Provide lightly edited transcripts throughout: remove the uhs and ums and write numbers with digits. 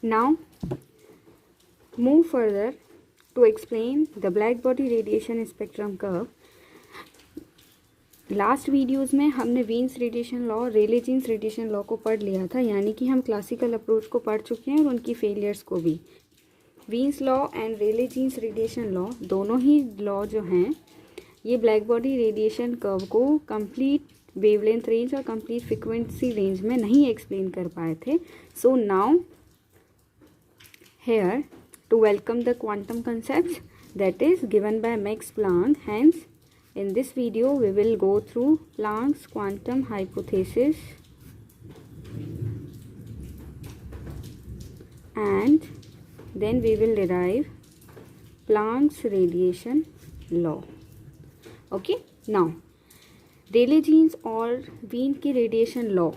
Now move further to explain the black body radiation spectrum curve. Last videos में हमने वीन्स radiation law और रेले Jeans radiation law को पढ़ लिया था, यानी कि हम क्लासिकल अप्रोच को पढ़ चुके हैं और उनकी फेलियर्स को भी। Wien's law and Rayleigh Jeans radiation law दोनों ही लॉ जो हैं ये ब्लैक बॉडी रेडिएशन कर्व को कंप्लीट वेवलेंथ रेंज और कंप्लीट फ्रीक्वेंसी रेंज में नहीं एक्सप्लेन कर पाए थे। So now here to welcome the quantum concepts that is given by Max Planck. Hence in this video we will go through Planck's quantum hypothesis and then we will derive Planck's radiation law. Okay, now Rayleigh jeans और Wien की radiation law,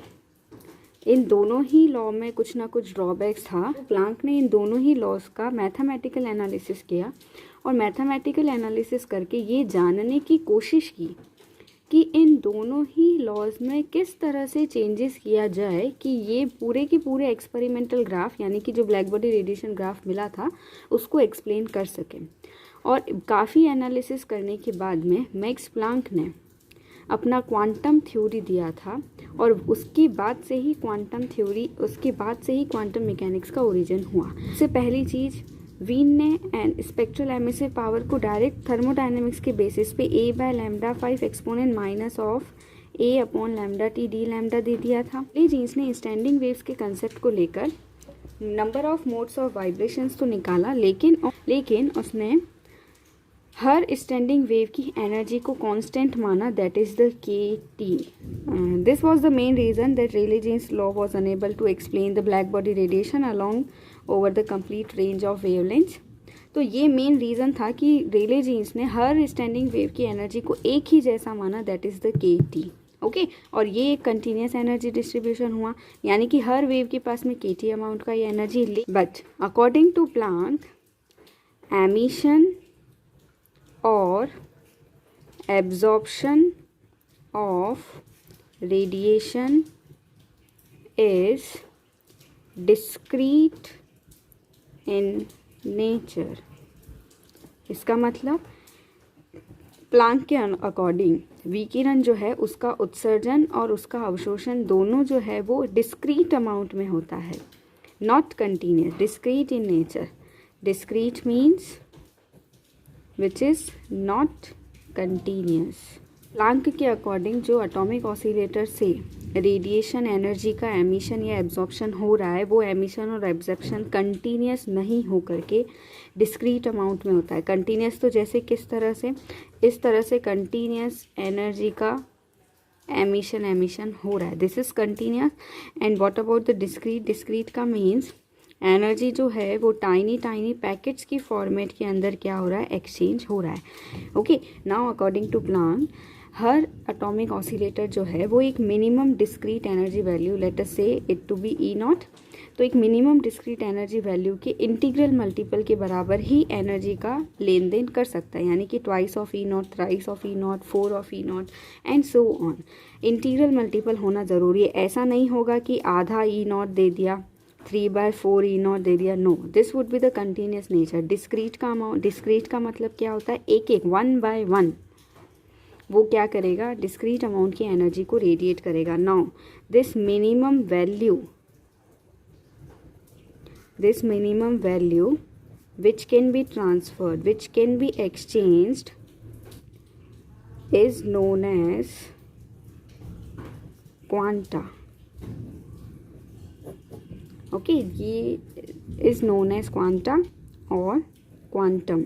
इन दोनों ही law में कुछ ना कुछ drawbacks था। Planck ने इन दोनों ही लॉज का मैथमेटिकल एनालिसिस किया और मैथमेटिकल एनालिसिस करके ये जानने की कोशिश की कि इन दोनों ही लॉज में किस तरह से चेंजेस किया जाए कि ये पूरे के पूरे एक्सपेरिमेंटल ग्राफ यानी कि जो ब्लैक बॉडी रेडिएशन ग्राफ मिला था उसको एक्सप्लेन कर सकें। और काफ़ी एनालिसिस करने के बाद में मैक्स प्लांक ने अपना क्वांटम थ्योरी दिया था और उसके बाद से ही क्वांटम मैकेनिक्स का ओरिजिन हुआ। सबसे पहली चीज़, वीन ने एंड स्पेक्ट्रल एमिसिव पावर को डायरेक्ट थर्मोडायनेमिक्स के बेसिस पे a/λ5 exponent minus of a/λT d दे दिया था। रेले जीन्स ने स्टैंडिंग वेव्स के कंसेप्ट को लेकर number of modes of vibrations तो निकाला, लेकिन उसने हर स्टैंडिंग वेव की एनर्जी को कांस्टेंट माना, that is the kT. This was the main reason that Rayleigh Jeans law was unable to explain the black body radiation along over the complete range of wavelength. तो ये main reason था कि Rayleigh Jeans ने हर standing wave की energy को एक ही जैसा माना, that is the kT. Okay, और ये एक कंटिन्यूस एनर्जी डिस्ट्रीब्यूशन हुआ, यानी कि हर वेव के पास में kT अमाउंट का ये energy. But according to Planck, emission और absorption of radiation is discrete in nature. इसका मतलब प्लांक के अकॉर्डिंग विकिरण जो है उसका उत्सर्जन और उसका अवशोषण दोनों जो है वो डिस्क्रीट अमाउंट में होता है, not continuous, discrete in nature. Discrete means which is not continuous. Planck के अकॉर्डिंग जो एटॉमिक ऑसिलेटर से रेडिएशन एनर्जी का एमिशन या एब्जॉर्प्शन हो रहा है वो एमिशन और एब्जॉर्प्शन कंटिन्यूस नहीं हो करके डिस्क्रीट अमाउंट में होता है। कंटिन्यूस तो जैसे किस तरह से, इस तरह से कंटिन्यूस एनर्जी का एमिशन हो रहा है, this is continuous. And what about the discrete? Discrete का मीन्स एनर्जी जो है वो टाइनी पैकेट्स की फॉर्मेट के अंदर क्या हो रहा है, एक्सचेंज हो रहा है। Okay, now according to Planck हर एटॉमिक ऑसिलेटर जो है वो एक minimum discrete energy value, let us say it to be E0, तो एक मिनिमम डिस्क्रीट एनर्जी वैल्यू के इंटीग्रल मल्टीपल के बराबर ही एनर्जी का लेन देन कर सकता है, यानी कि twice of E0, thrice of E0, 4 of E0 and so on. Integral multiple होना ज़रूरी है, ऐसा नहीं होगा कि आधा E0 दे दिया, 3/4 E0 दे दिया, no, this would be the continuous nature. Discrete का मतलब क्या होता है, एक 1/1 वो क्या करेगा, डिस्क्रीट अमाउंट की एनर्जी को रेडिएट करेगा। Now this minimum value which can be transferred, which can be exchanged is known as quanta. Okay, ये इज़ नोन एज क्वांटा और quantum.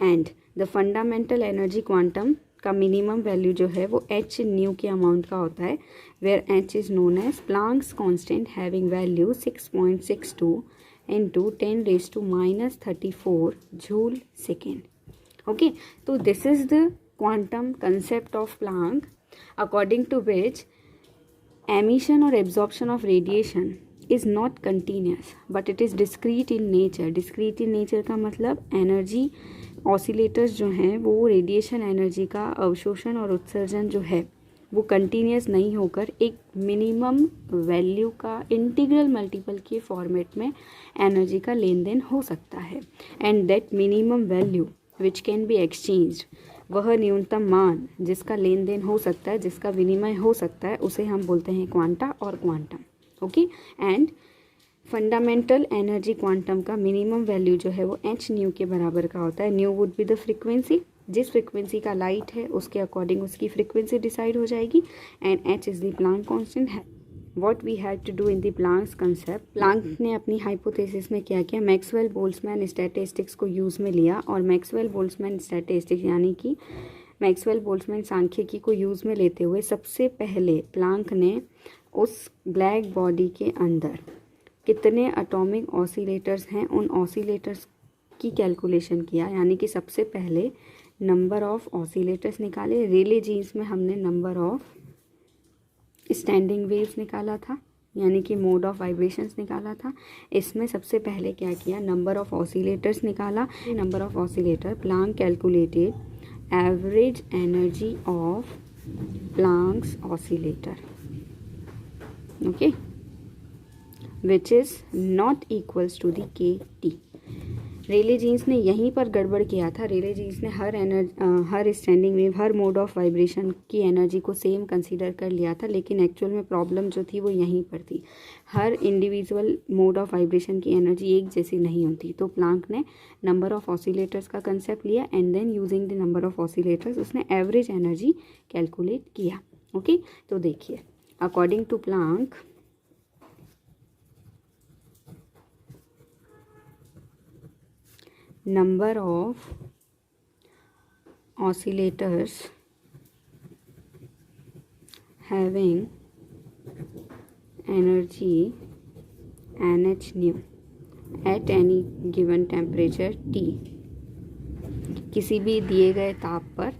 And the fundamental energy quantum का minimum value जो है वो h new के amount का होता है, where h is known as Planck's constant having value 6.62 into 10⁻⁻34 joule second. Okay, तो this is the quantum concept of Planck according to which emission और absorption of radiation is not continuous but it is discrete in nature. discrete in nature का मतलब energy oscillators जो हैं वो radiation energy का अवशोषण और उत्सर्जन जो है वो कंटिन्यूस नहीं होकर एक मिनिमम वैल्यू का इंटीग्रल मल्टीपल के फॉर्मेट में एनर्जी का लेन देन हो सकता है। And that minimum value which can be exchanged, वह न्यूनतम मान जिसका लेन देन हो सकता है, जिसका विनिमय हो सकता है, उसे हम बोलते हैं क्वांटा और quantum. Okay, and fundamental energy quantum का मिनिमम वैल्यू जो है वो एच न्यू के बराबर का होता है। Nu would be the frequency, जिस फ्रीक्वेंसी का लाइट है उसके अकॉर्डिंग उसकी फ्रीक्वेंसी डिसाइड हो जाएगी। And H is the Planck constant है। What we had to do in the Planck's concept, Planck ने अपनी हाइपोथेसिस में क्या किया, मैक्सवेल बोल्ट्जमैन स्टैटिस्टिक्स को यूज़ में लिया। और मैक्सवेल बोल्ट्जमैन स्टैटिस्टिक्स यानी कि मैक्सवेल बोल्ट्जमैन सांख्यिकी को यूज़ में लेते हुए सबसे पहले प्लांक ने उस ब्लैक बॉडी के अंदर कितने एटॉमिक ऑसिलेटर्स हैं उन ऑसिलेटर्स की कैलकुलेशन किया। यानी कि सबसे पहले नंबर ऑफ ऑसिलेटर्स निकाले। रेले जीन्स में हमने नंबर ऑफ स्टैंडिंग वेव्स निकाला था, यानी कि मोड ऑफ वाइब्रेशंस निकाला था। इसमें सबसे पहले क्या किया, नंबर ऑफ ऑसिलेटर्स निकाला। Number of oscillator, Planck calculated average energy of Planck's oscillator, okay, which is not equals to the KT। Rayleigh Jeans ने यहीं पर गड़बड़ किया था। रेले जीन्स ने हर स्टैंडिंग वेव, हर मोड ऑफ वाइब्रेशन की एनर्जी को सेम कंसीडर कर लिया था, लेकिन एक्चुअल में प्रॉब्लम जो थी वो यहीं पर थी। हर इंडिविजुअल मोड ऑफ वाइब्रेशन की एनर्जी एक जैसी नहीं होती। तो प्लांक ने नंबर ऑफ ऑसिलेटर्स का कंसेप्ट लिया and then using the number of oscillators उसने एवरेज एनर्जी कैलकुलेट किया। ओके, तो देखिए, according to Planck number of oscillators having energy NH nu at any given temperature T, किसी भी दिए गए ताप पर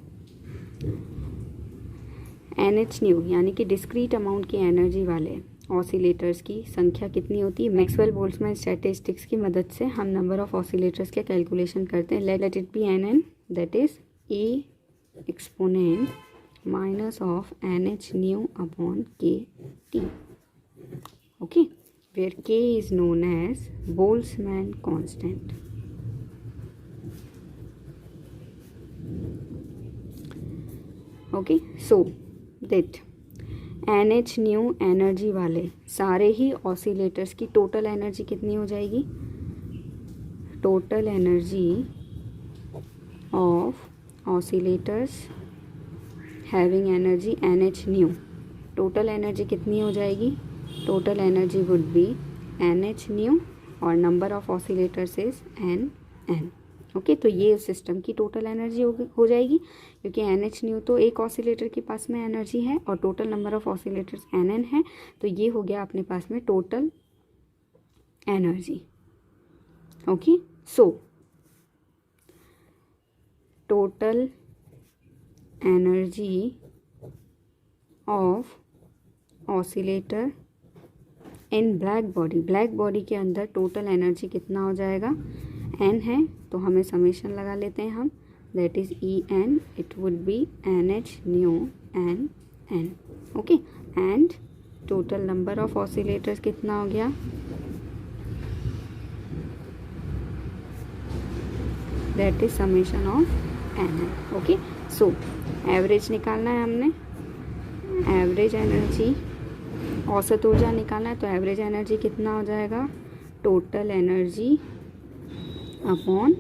NH न्यू यानी कि डिस्क्रीट अमाउंट की एनर्जी वाले ऑसिलेटर्स की संख्या कितनी होती है। मैक्सवेल बोल्ट्जमैन स्टैटिस्टिक्स की मदद से हम नंबर ऑफ ऑसिलेटर्स का कैलकुलेशन करते हैं। Let it be NN, that is A exponent minus of NH nu upon KT, okay, where K is known as Boltzmann constant. Okay, so that NH nu energy वाले सारे ही oscillators की total energy कितनी हो जाएगी, total energy of oscillators having energy NH nu, total energy कितनी हो जाएगी, total energy would be NH nu और number of oscillators is NN। Okay, तो ये उस सिस्टम की टोटल एनर्जी हो जाएगी, क्योंकि NH न्यू तो एक ऑसिलेटर के पास में एनर्जी है और total number of oscillators NN है। तो ये हो गया अपने पास में total energy. Okay, so total energy of oscillator in black body, black body के अंदर टोटल एनर्जी कितना हो जाएगा, N है तो हमें समेशन लगा लेते हैं हम, that is EN, it would be NH nu n N, okay, and total number of oscillators कितना हो गया, that is summation of NN। Okay, so average निकालना है हमने, एवरेज एनर्जी, औसत ऊर्जा निकालना है, तो एवरेज एनर्जी कितना हो जाएगा, total energy upon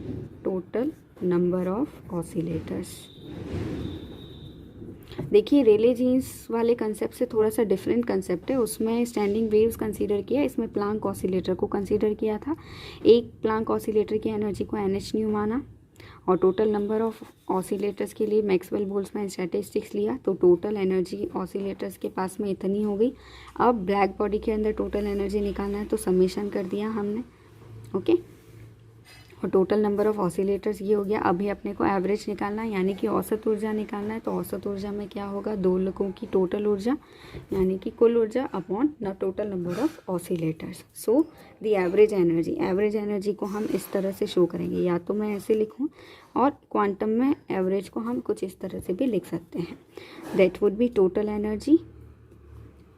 total number of oscillators. देखिए, रेले जीन्स वाले कंसेप्ट से थोड़ा सा डिफरेंट कंसेप्ट है। उसमें स्टैंडिंग वेव्स कंसीडर किया, इसमें प्लांक ऑसिलेटर को कंसीडर किया था। एक प्लांक ऑसिलेटर की एनर्जी को NH न्यू माना और टोटल नंबर ऑफ ऑसिलेटर्स के लिए मैक्सवेल बोल्ट्जमैन स्टैटिस्टिक्स लिया, तो टोटल एनर्जी ऑसिलेटर्स के पास में इतनी हो गई। अब ब्लैक बॉडी के अंदर टोटल एनर्जी निकालना है तो समेशन कर दिया हमने। ओके, और टोटल नंबर ऑफ ऑसिलेटर्स ये हो गया। अभी अपने को एवरेज निकालना है यानी कि औसत ऊर्जा निकालना है। तो औसत ऊर्जा में क्या होगा, दो लोगों की टोटल ऊर्जा यानी कि कुल ऊर्जा upon the total number of oscillators. So the average energy को हम इस तरह से शो करेंगे, या तो मैं ऐसे लिखूँ और क्वांटम में एवरेज को हम कुछ इस तरह से भी लिख सकते हैं। That would be total energy,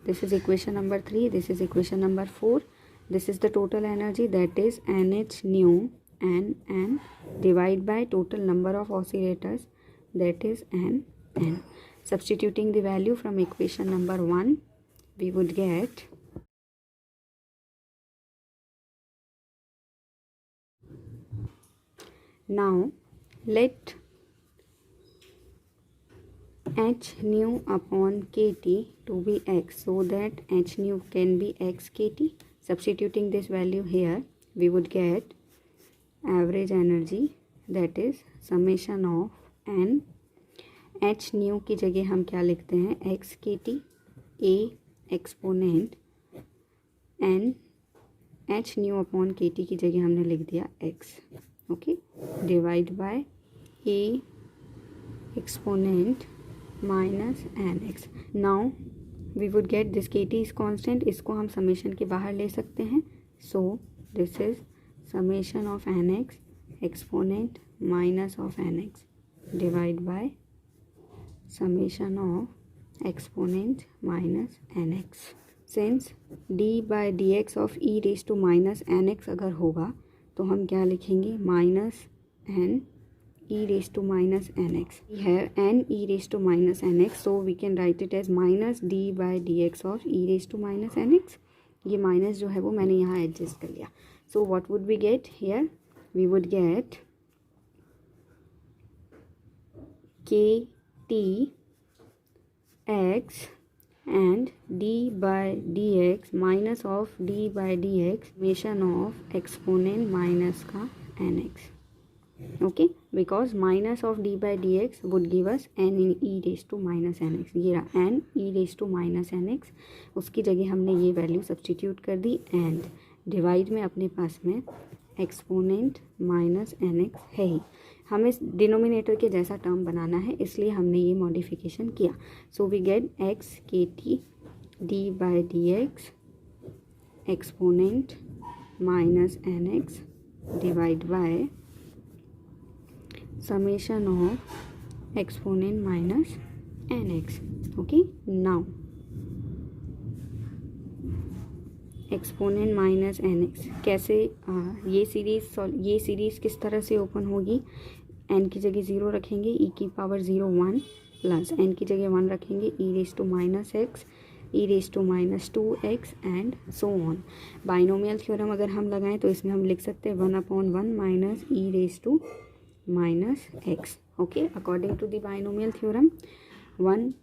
this is equation number 3, this is equation number 4, this is the total energy, that is NH nu n divide by total number of oscillators, that is n. Substituting the value from equation number 1, we would get now let h nu upon kt to be x, so that h nu can be x kt. Substituting this value here, we would get average energy, that is summation of n. h nu की जगह हम क्या लिखते हैं, x kt, a exponent n, h nu upon kt की जगह हमने लिख दिया x, okay, divide by a exponent minus n x. Now we would get this kt is constant, इसको हम समेशन के बाहर ले सकते हैं. So this is summation of n x exponent minus of n x divide by summation of exponent minus n x. Since d by d x of e raise to minus n x अगर होगा तो हम क्या लिखेंगे, minus n e raised to minus nx. We have n e raised to minus nx, so we can write it as minus d by dx of e raised to minus nx. ये minus जो है वो मैंने यहाँ adjust कर लिया. So what would we get here? We would get kt x and d by dx minus of d by dx summation of exponent minus का nx. Okay, because minus of d by dx would give us n in e raised to minus nx. ये रहा n e raised to minus nx, उसकी जगह हमने ये value substitute कर दी and divide में अपने पास में एक्सपोनेंट माइनस nx है ही. हमें डिनोमिनेटर के जैसा टर्म बनाना है इसलिए हमने ये मॉडिफिकेशन किया. So we get x kt d by dx exponent minus nx divide by summation of exponent minus nx. Okay, now exponent minus nx कैसे, ये सीरीज़ किस तरह से ओपन होगी, n की जगह 0 रखेंगे, e की पावर 0 1 प्लस n की जगह 1 रखेंगे, e raise to minus x, e raise to minus 2x and so on. Binomial theorem अगर हम लगाएं तो इसमें हम लिख सकते हैं 1/1 minus e raise to minus x. Okay, according to the binomial theorem 1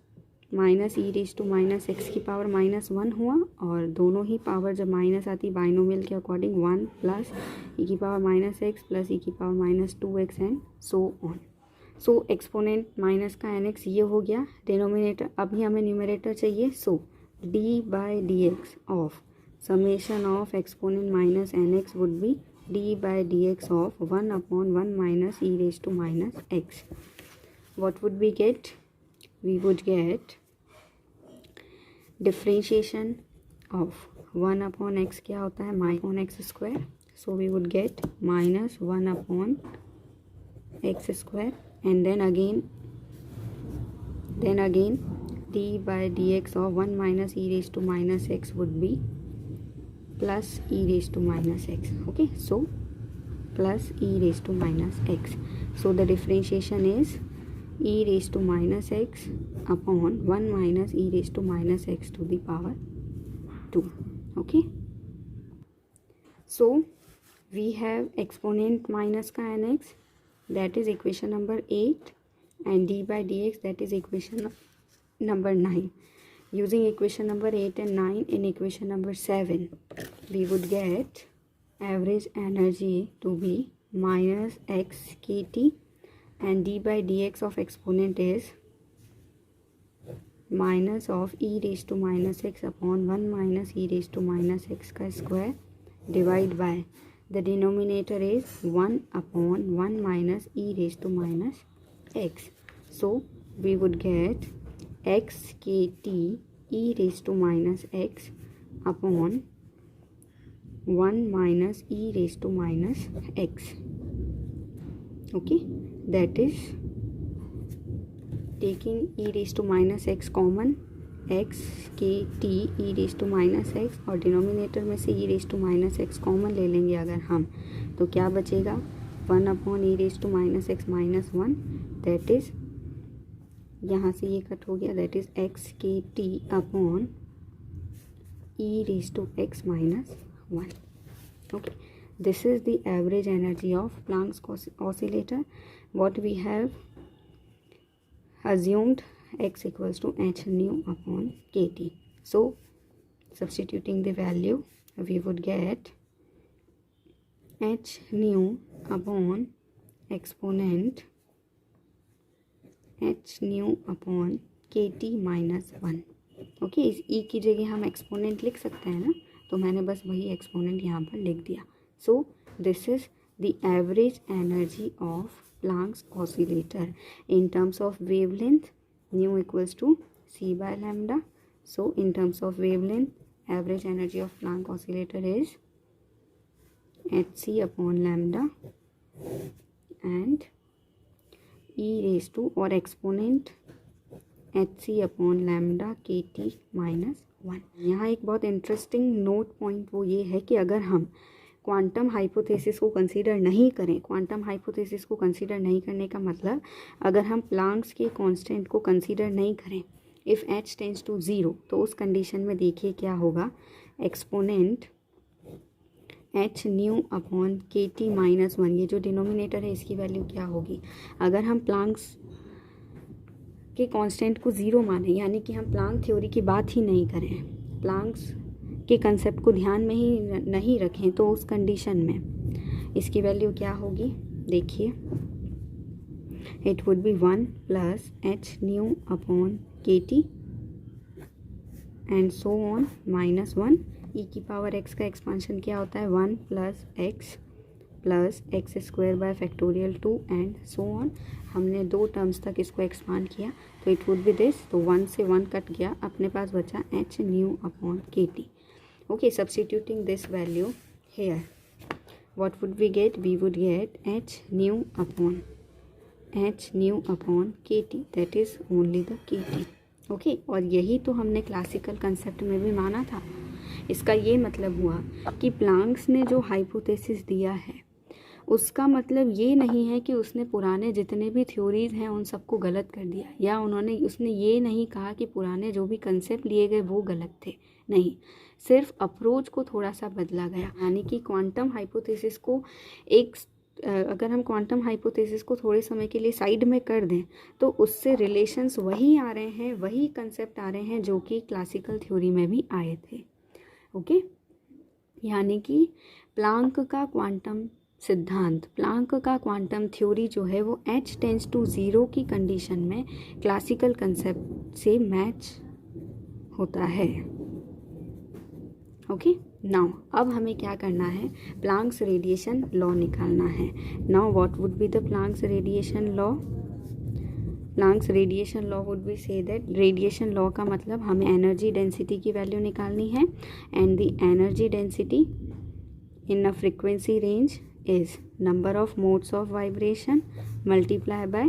minus e raise to minus x की पावर माइनस 1 हुआ और दोनों ही पावर जब माइनस आती बाइनोमियल के अकॉर्डिंग 1 प्लस ई की power minus x plus e की power minus 2x and so on. So exponent minus का एन एक्स ये हो गया डिनोमिनेटर. अभी हमें न्यूमरेटर चाहिए. So D by d x of summation of exponent minus n x would be d by dx of 1/1 minus e raised to minus x. What would we get? We would get differentiation of 1 upon x क्या होता है, minus upon x square. So we would get minus 1 upon x square and then again d by dx of 1 minus e raised to minus x would be plus e raised to minus x. Okay, so plus e raised to minus x. So the differentiation is e raised to minus x upon 1 minus e raised to minus x to the power 2. Okay, so we have exponent minus का nx, that is equation number 8, and d by dx, that is equation number 9. Using equation number 8 and 9 in equation number 7, we would get average energy to be minus x kt and d by dx of exponent is minus of e raised to minus x upon 1 minus e raised to minus x का square divide by the denominator is 1 upon 1 minus e raised to minus x. So we would get x kt e raised to minus x upon 1 minus e raised to minus x. Okay, that is taking e raised to minus x common, x के t e raise to minus x, और denominator में से e raise to minus x common ले लेंगे अगर हम, तो क्या बचेगा 1 upon e raise to minus x minus 1, that is यहाँ से ये कट हो गया, दैट इज़ x के t upon e raise to x minus 1. Okay, this is the average energy of Planck's oscillator. What we have assumed x equals to h nu upon kt. So substituting the value, we would get h nu upon exponent h nu upon kt minus 1. Okay, इस e की जगह हम exponent लिख सकते हैं ना, तो मैंने बस वही एक्सपोनेंट यहाँ पर लिख दिया. So this is the average energy of Planck's oscillator in terms of wavelength. Nu equals to c by lambda. So in terms of wavelength, average energy of Planck oscillator is hc upon lambda and e raised to or exponent hc upon lambda kt minus 1. यहाँ एक बहुत interesting note point वो ये है कि अगर हम quantum hypothesis को कंसीडर नहीं करें, क्वांटम हाइपोथेसिस को कंसीडर नहीं करने का मतलब अगर हम प्लांक्स के कांस्टेंट को कंसीडर नहीं करें, इफ़ h टेंड्स टू 0, तो उस कंडीशन में देखिए क्या होगा, exponent h new upon K T minus 1, ये जो डिनोमिनेटर है इसकी वैल्यू क्या होगी, अगर हम प्लांक्स के कांस्टेंट को 0 माने, यानी कि हम प्लांक थ्योरी की बात ही नहीं करें, प्लांक्स के कंसेप्ट को ध्यान में ही नहीं रखें, तो उस कंडीशन में इसकी वैल्यू क्या होगी, देखिए it would be 1 plus H nu upon K T and so on minus 1. E की पावर एक्स का एक्सपांशन क्या होता है, 1 plus x square by factorial 2 and so on. हमने 2 टर्म्स तक इसको एक्सपांड किया, तो इट वुड बी दिस, तो 1 से 1 कट गया, अपने पास बचा H nu upon K T. Okay, substituting this value here, what would we get? We would get h nu upon kt, that is only the kt. Okay, और यही तो हमने classical concept में भी माना था. इसका ये मतलब हुआ कि प्लांक्स ने जो हाइपोथेसिस दिया है उसका मतलब ये नहीं है कि उसने पुराने जितने भी थ्योरीज़ हैं उन सबको गलत कर दिया, या उसने ये नहीं कहा कि पुराने जो भी कंसेप्ट लिए गए वो गलत थे. नहीं, सिर्फ अप्रोच को थोड़ा सा बदला गया. यानी कि क्वांटम हाइपोथेसिस को अगर हम क्वांटम हाइपोथेसिस को थोड़े समय के लिए साइड में कर दें तो उससे रिलेशंस वही आ रहे हैं, वही कंसेप्ट आ रहे हैं जो कि क्लासिकल थ्योरी में भी आए थे. ओके, यानी कि प्लांक का क्वांटम सिद्धांत, प्लांक का क्वांटम थ्योरी जो है वो h टेंड्स टू 0 की कंडीशन में क्लासिकल कंसेप्ट से मैच होता है. ओके, नाउ अब हमें क्या करना है, प्लांक्स रेडिएशन लॉ निकालना है. Now what would be the Planck's radiation law? Planck's radiation law would be say that, radiation law का मतलब हमें एनर्जी डेंसिटी की वैल्यू निकालनी है, and the energy density in a frequency range is number of modes of vibration multiply by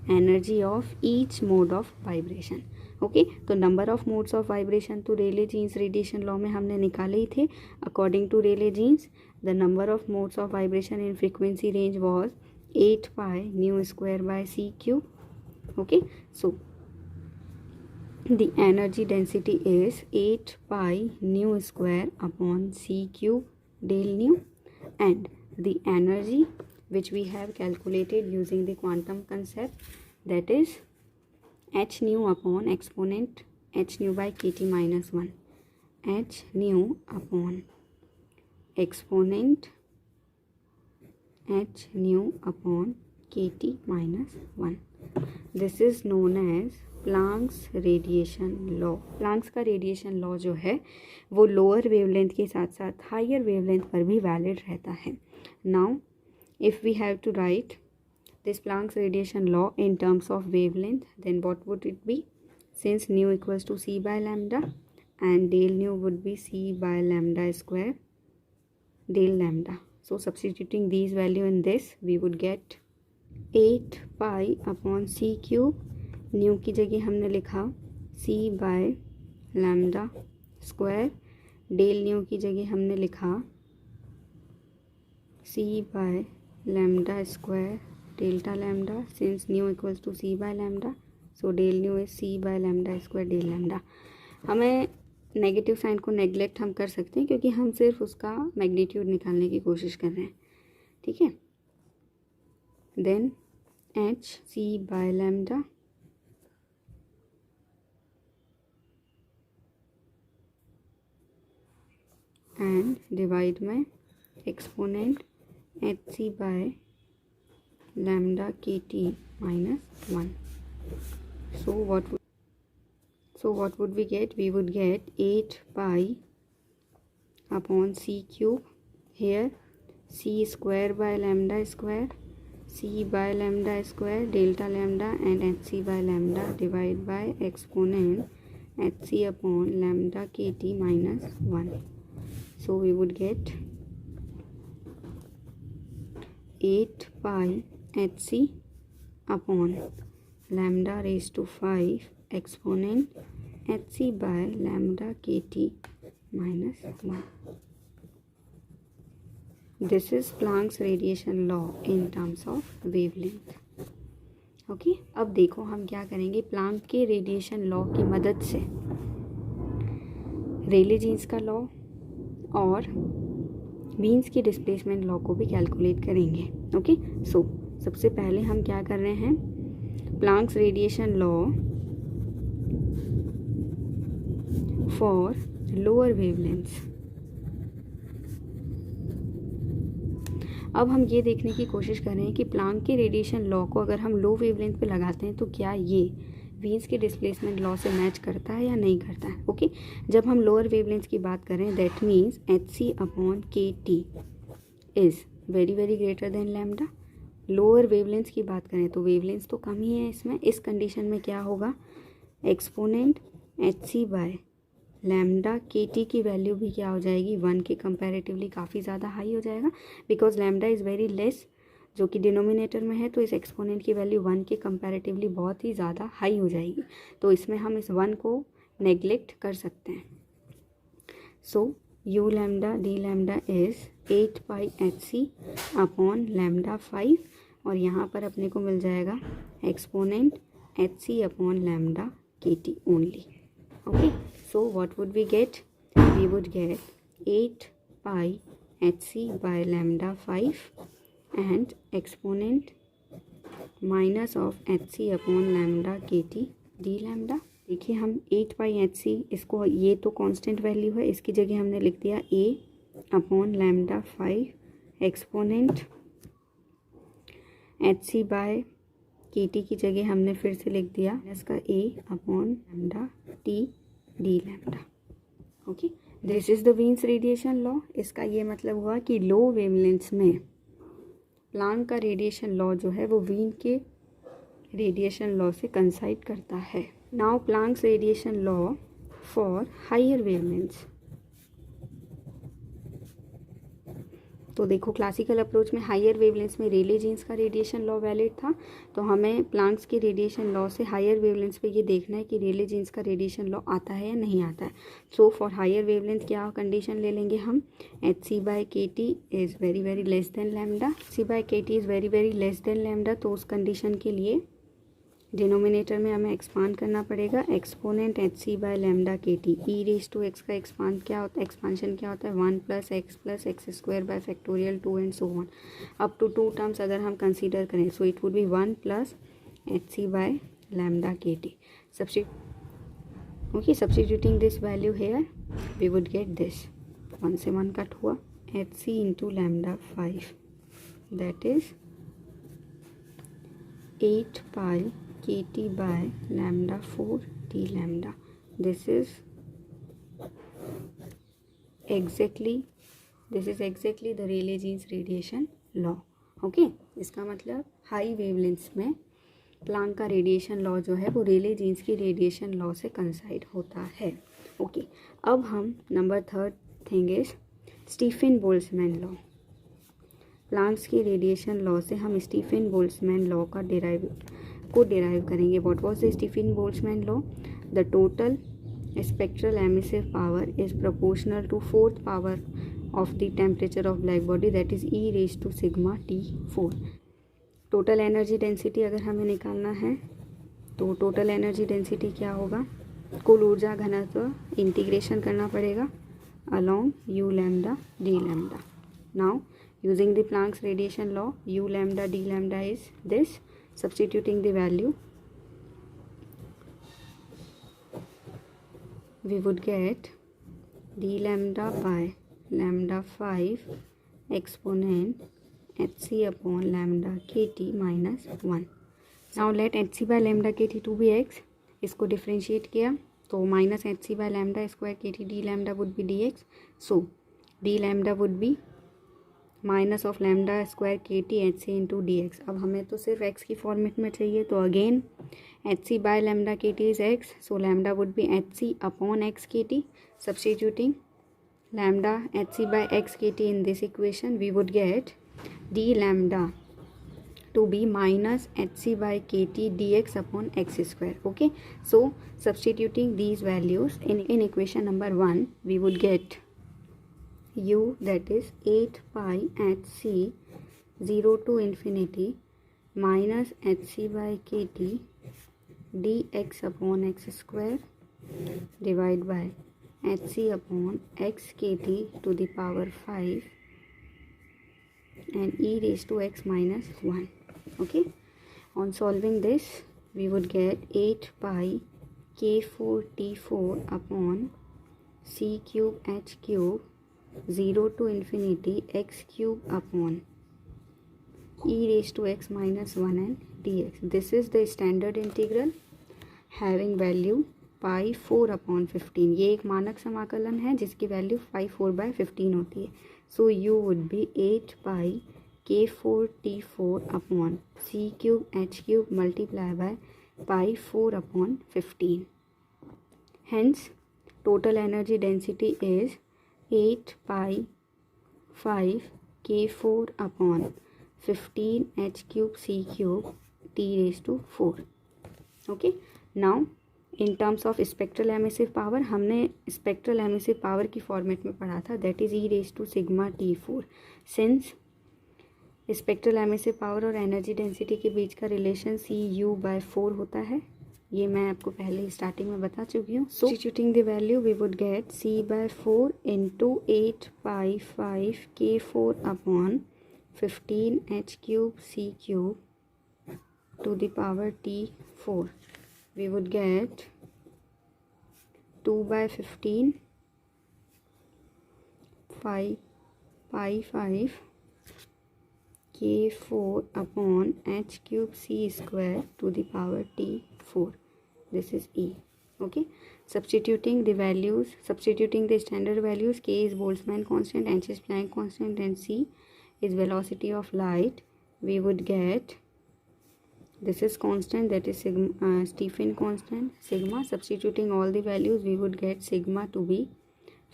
energy of each mode of vibration. Okay, तो number of modes of vibration तो Rayleigh Jeans radiation law में हमने निकाले ही थे. According to Rayleigh Jeans, the number of modes of vibration in frequency range was 8 pi nu square by c cube. Okay, so the energy density is 8 pi nu square upon c cube del nu, and the energy which we have calculated using the quantum concept, that is h nu upon exponent h nu by kt minus 1, h nu upon exponent h nu upon kt minus 1. This is known as Planck's radiation law. Planck's का radiation law जो है वो lower wavelength के साथ साथ higher wavelength पर भी valid रहता है। Now if we have to write this Planck's radiation law in terms of wavelength, then what would it be? Since nu equals to c by lambda and del nu would be c by lambda square del lambda. So substituting these value in this, we would get 8 pi upon c cube. Nu की जगह हमने लिखा c by lambda square. Del nu की जगह हमने लिखा c by lambda square delta lambda. Since nu equals to c by lambda, so del nu is c by lambda square del lambda. हमें negative sign को neglect हम कर सकते हैं क्योंकि हम सिर्फ उसका मैग्नीट्यूड निकालने की कोशिश कर रहे हैं, ठीक है। Then H C by lambda and divide में exponent H C by lambda के T minus 1. So what would we get? We would get 8 pi upon c cube. Here c square by lambda square, c by lambda square delta lambda and hc by lambda divide by exponent hc upon lambda kt minus 1. So we would get 8 pi hc upon lambda raised to 5 exponent hc by lambda kt minus 1. This is Planck's radiation law in terms of wavelength. Okay, अब देखो हम क्या करेंगे। Planck के radiation law की मदद से रेले Jeans का लॉ और वीन्स की डिस्प्लेसमेंट लॉ को भी कैलकुलेट करेंगे। ओके, सो सबसे पहले हम क्या कर रहे हैं, Planck's radiation law for lower wavelengths. अब हम ये देखने की कोशिश कर रहे हैं कि प्लांक के रेडिएशन लॉ को अगर हम लो वेवलेंथ पे लगाते हैं तो क्या ये वीन्स के डिस्प्लेसमेंट लॉ से मैच करता है या नहीं करता है। ओके, जब हम लोअर वेवलेंथ की बात करें that means H C upon K T is very very greater than lambda. Lower wavelength की बात करें तो वेवलेंथ तो कम ही है इसमें। इस कंडीशन में क्या होगा, exponent H C by lambda के टी की वैल्यू भी क्या हो जाएगी, 1 के कंपैरेटिवली काफ़ी ज़्यादा हाई हो जाएगा, because lambda is very less जो कि डिनोमिनेटर में है, तो इस एक्सपोनेंट की वैल्यू 1 के कंपैरेटिवली बहुत ही ज़्यादा हाई हो जाएगी। तो इसमें हम इस 1 को नेग्लेक्ट कर सकते हैं। So u lambda d lambda is 8 pi H C upon lambda 5 और यहाँ पर अपने को मिल जाएगा exponent H C upon lambda के T only. Okay, so what would we get? We would get 8 pi hc by lambda 5 and exponent minus of hc upon lambda kt d lambda. देखिए हम 8 pi hc, इसको ये तो constant value है, इसकी जगह हमने लिख दिया a upon lambda 5 exponent hc by kt की जगह हमने फिर से लिख दिया इसका a upon lambda t d lambda. Okay, this is the Wien's radiation law. इसका ये मतलब हुआ कि लो वेवलेंथ्स में प्लांक का रेडिएशन लॉ जो है वो वीन के रेडिएशन लॉ से कंसाइड करता है। Now Planck's radiation law for higher wavelengths. तो देखो क्लासिकल अप्रोच में हायर वेवलेंथ्स में रेले जीन्स का रेडिएशन लॉ वैलिड था, तो हमें प्लांक्स के रेडिएशन लॉ से हायर वेवलेंथ्स पे ये देखना है कि रेले जीन्स का रेडिएशन लॉ आता है या नहीं आता है। सो फॉर हायर वेवलेंथ क्या कंडीशन ले लेंगे हम, h C by k T is very very less then lambda, C by k T is very very less then lambda. तो उस कंडीशन के लिए डिनोमिनेटर में हमें एक्सपांड करना पड़ेगा, exponent H C by lambda के T E raise to X का एक्सपांशन क्या होता है 1 plus x square by factorial 2 and so on up to 2 terms अगर हम कंसीडर करें, so it would be 1 plus H C by lambda के T. Substituting this value here we would get this, 1 से 1 cut हुआ, H C into lambda 5 that is 8 pi kT by lambda 4 d lambda. This is exactly the Rayleigh-Jeans radiation law. Okay, इसका मतलब high wavelengths में Planck का radiation law जो है वो रेले jeans की रेडिएशन लॉ से कंसाइड होता है. ओके, अब हम number third thing is Stefan Boltzmann law. Planck's की रेडिएशन लॉ से हम स्टीफन बोल्ट्जमैन लॉ का डिराइव करेंगे. What was the Stefan Boltzmann law? The total spectral emissive power is proportional to fourth power of the temperature of black body, that is e raised to sigma T4. Total energy density अगर हमें निकालना है तो total energy density क्या होगा? कुल ऊर्जा घनत्व इंटीग्रेशन करना पड़ेगा along u lambda d lambda. Now using the Planck's radiation law, u lambda d lambda is this. Substituting the value, we would get d lambda by lambda 5 exponent hc upon lambda kt minus 1. Now let hc by lambda kt to be x. इसको differentiate किया तो minus hc by lambda square kt d lambda would be dx. So d lambda would be minus of lambda square kt hc into dx. अब हमें तो सिर्फ x की format में चाहिए तो again hc by lambda kt is x, so lambda would be hc upon x kt. Substituting lambda hc by x kt in this equation, we would get d lambda to be minus hc by kt dx upon x square. Okay, so substituting these values in equation number 1, we would get u, that is 8 pi hc 0 to infinity minus hc by kt dx upon x square divided by hc upon x kt to the power 5 and e raised to x minus 1. Okay, on solving this we would get 8 pi k4 t4 upon c cube h cube 0 to infinity x cube upon e raised to x minus 1 and dx. This is the standard integral having value pi 4 upon 15. ये एक मानक समाकलन है जिसकी value pi 4 by 15 होती है. So u would be 8 pi k4 t4 upon c cube h cube multiply by pi 4 upon 15. Hence total energy density is 8 pi 5 k4 upon 15 h cube c cube t raised to 4. Okay, now in terms of spectral emissive power, हमने spectral emissive power की format में पढ़ा था, that is e raised to sigma T4. Since spectral emissive power और energy density के बीच का relation cu/4 होता है, ये मैं आपको पहले ही स्टार्टिंग में बता चुकी हूँ. Substituting the value we would get c/4 into 8 pi 5 k4 अपॉन 15 h cube c cube to the power t4. We would get 2/15 5 pi 5 k4 upon h cube c square to the power t4. This is E. Okay, substituting the standard values, k is Boltzmann constant, h is Planck constant and c is velocity of light. We would get, this is constant, that is sigma, Stephen constant, sigma. Substituting all the values, we would get sigma to be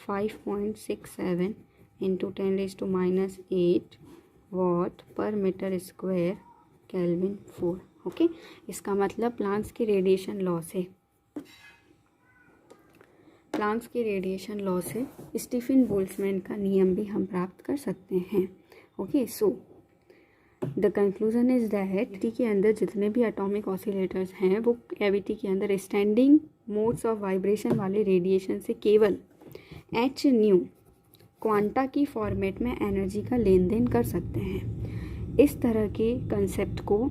5.67 into 10 raised to minus 8 watt per meter square Kelvin 4. Okay, इसका मतलब Planck's के radiation law से Stefan Boltzmann का नियम भी हम प्राप्त कर सकते हैं. Okay, so the conclusion is that cavity के अंदर जितने भी एटॉमिक ऑसिलेटर्स हैं वो कैविटी के अंदर स्टैंडिंग मोड्स ऑफ वाइब्रेशन वाले रेडिएशन से केवल एच न्यू क्वांटा की फॉर्मेट में एनर्जी का लेन देन कर सकते हैं. इस तरह के कंसेप्ट को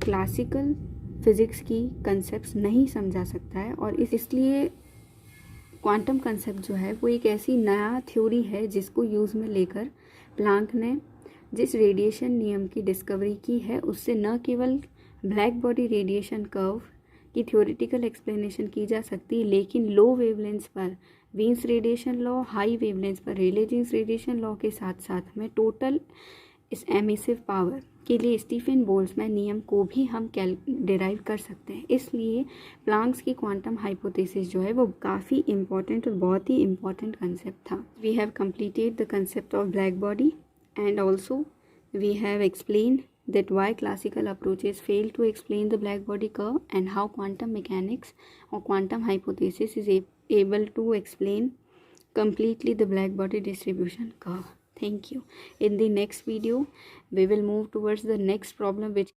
क्लासिकल फिज़िक्स की कंसेप्ट्स नहीं समझा सकता है और इसलिए क्वांटम कंसेप्ट जो है वो एक ऐसी नया थ्योरी है जिसको यूज़ में लेकर प्लांक ने जिस रेडिएशन नियम की डिस्कवरी की है उससे न केवल ब्लैक बॉडी रेडिएशन कर्व की थ्योरेटिकल एक्सप्लेनेशन की जा सकती है, लेकिन लो वेवलेंथ पर Wien's radiation law, high wavelength पर रेले जीन्स रेडिएशन लॉ के साथ साथ में टोटल इस एमिसिव पावर के लिए स्टीफन बोल्ट्जमैन नियम को भी हम डिराइव कर सकते हैं। इसलिए प्लैंक्स की क्वांटम हाइपोथेसिस जो है वो काफ़ी इंपॉर्टेंट और बहुत ही इंपॉर्टेंट कंसेप्ट था। We have completed the concept of black body and also we have explained that why classical approaches fail to explain the black body curve and how quantum mechanics or quantum hypothesis is able to explain completely the black body distribution curve. Thank you. In the next video, we will move towards the next problem, which